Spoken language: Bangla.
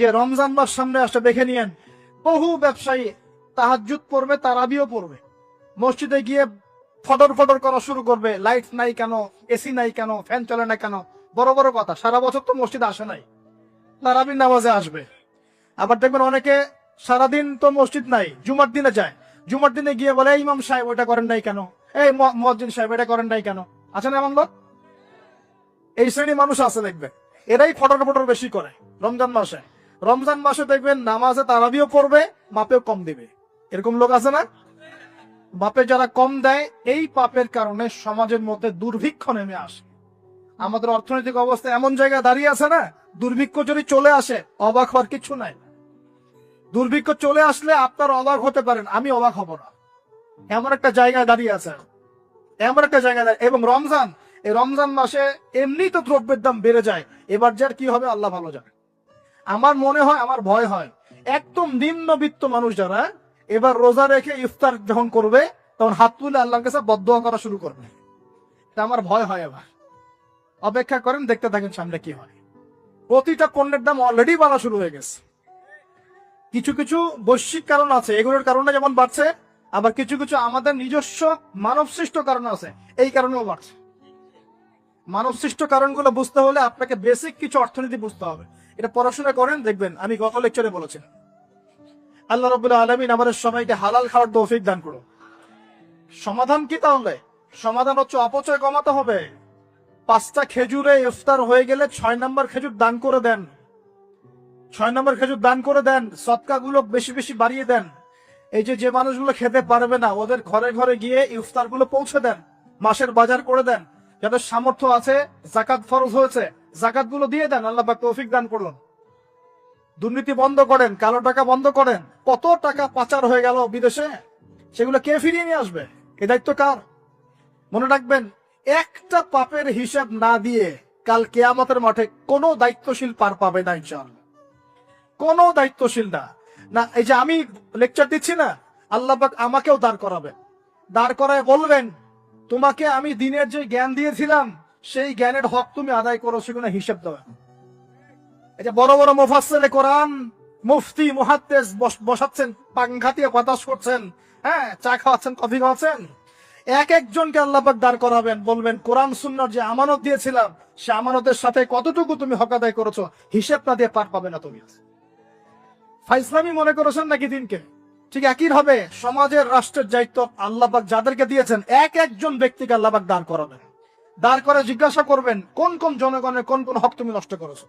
যে রমজান মাস সামনে আসে দেখে নিয়েন, বহু ব্যবসায়ী তাহাজ্জুদ পড়বে, তারাবিও পড়বে, মসজিদে গিয়ে ফটর ফটর করা শুরু করবে, লাইট নাই কেন, এসি নাই কেন, ফ্যান চলে না কেন, বড় বড় কথা। সারা বছর তো মসজিদে আসে নাই, তারাবির নামাজে আসবে। আবার দেখবেন অনেকে সারাদিন তো মসজিদ নাই, জুমার দিনে যায়, জুমার দিনে গিয়ে বলে ইমাম সাহেব ওটা করেন নাই কেন, এই মুয়াজ্জিন সাহেব এটা করেন নাই কেন। আছে না এমন লোক? এই শ্রেণী মানুষ আছে দেখবে, এরাই ফটর ফটর বেশি করে রমজান মাসে। রমজান মাসে দেখবেন নামাজে তারাবিও পড়বে, মাপেও কম দিবে। এরকম লোক আছে না? বাপে যারা কম দেয়, এই পাপের কারণে সমাজের মধ্যে দুর্ভিক্ষ নেমে আসে। আমাদের অর্থনৈতিক অবস্থা এমন জায়গায় দাঁড়িয়ে আছে না, দুর্ভিক্ষ যদি চলে আসে অবাক হওয়ার কিছু নাই। দুর্ভিক্ষ চলে আসলে আপনার অবাক হতে পারেন, আমি অবাক হব না। এমন একটা জায়গায় দাঁড়িয়ে আছে, এমন একটা জায়গায় দাঁড়িয়ে। এবং রমজান, এই রমজান মাসে এমনি তো দ্রব্যের দাম বেড়ে যায়, এবার যার কি হবে আল্লাহ ভালো জানে। আমার মনে হয়, আমার ভয় হয়, একদম নিম্নবিত্ত মানুষ যারা এবার রোজা রেখে ইফতার যখন করবে, তখন হাত তুলে আল্লাহর কাছে বদদোয়া করা শুরু করবে। এটা আমার ভয় হয়। এবার অপেক্ষা করেন, দেখতে থাকেন সামনে কি হয়। প্রতিটা পণ্যের দাম অলরেডি বাড়া শুরু হয়ে গেছে। কিছু কিছু বৈশ্বিক কারণ আছে, এগুলোর কারণে যেমন বাড়ছে, আবার কিছু কিছু আমাদের নিজস্ব মানব সৃষ্ট কারণ আছে, এই কারণেও বাড়ছে। মানব সৃষ্ট কারণগুলো বুঝতে হলে আপনাকে বেসিক কিছু অর্থনীতি বুঝতে হবে। এটা পড়াশোনা করেন, দেখবেন। আমি গত লেকচারে বলেছি, আল্লাহ রাব্বুল আলামিন আমাদের সবাইকে হালাল খাওয়ার তৌফিক দান করুন। সমাধান কি তাহলে? সমাধান হচ্ছে অপচয় কমাতে হবে। 5টা খেজুরে ইফতার হয়ে গেলে 6 নম্বর খেজুর দান করে দেন। 6 নম্বর খেজুর দান করে দেন, সদকাগুলো বেশি বেশি বাড়িয়ে দেন। এই যে মানুষগুলো খেতে পারবে না, ওদের ঘরে ঘরে গিয়ে ইফতারগুলো পৌঁছে দেন, মাসের বাজার করে দেন। যাদের সামর্থ্য আছে, যাকাত ফরজ হয়েছে, যাকাতগুলো দিয়ে দেন। আল্লাহ পাক তৌফিক দান করুন। দুর্নীতি বন্ধ করেন, কালো টাকা বন্ধ করেন। কত টাকা পাচার হয়ে গেল বিদেশে, সেগুলো কে ফিরিয়ে নিয়ে আসবে? এ দায়িত্ব কার? মনে রাখবেন, একটা পাপের হিসাব না দিয়ে কাল কিয়ামতের মাঠে কোনো দায়িত্বশীল পার পাবে না ইনশাআল্লাহ। কোনো দায়িত্বশীল না। না, এই যে আমি লেকচার দিচ্ছি না, আল্লাহ পাক আমাকেও দাঁড় করাবেন। দাঁড় করায় বলবেন, তোমাকে আমি দিনের যে জ্ঞান দিয়েছিলাম, সেই জ্ঞানের হক তুমি আদায় করেছো কিনা হিসাব দেওয়া। এই যে বড় বড় মুফাসসিরে কোরআন, মুফতি, মুহাদ্দিস বসাচ্ছেন, পাংখা দিয়ে বাতাস করছেন, হ্যাঁ, চা খাওয়াচ্ছেন, কফি খাওয়াচ্ছেন। এক একজনকে আল্লাহ পাক দাঁড় করাবেন, বলবেন কোরআন সুন্নাহর যে আমানত দিয়েছিলাম, সে আমানতের সাথে কতটুকু তুমি হক আদায় করেছো, হিসাব না দিয়ে পার পাবে না তুমি। ফাইসলামি মনে করেছেন নাকি দিনকে? ঠিক একই ভাবে সমাজের, রাষ্ট্রের দায়িত্ব আল্লাহ পাক যাদেরকে দিয়েছেন, এক একজন ব্যক্তিকে আল্লাহ পাক দাঁড় করাবেন। দাঁড় করে জিজ্ঞাসা করবেন, কোন কোন জনগণের কোন কোন হক তুমি নষ্ট করেছো।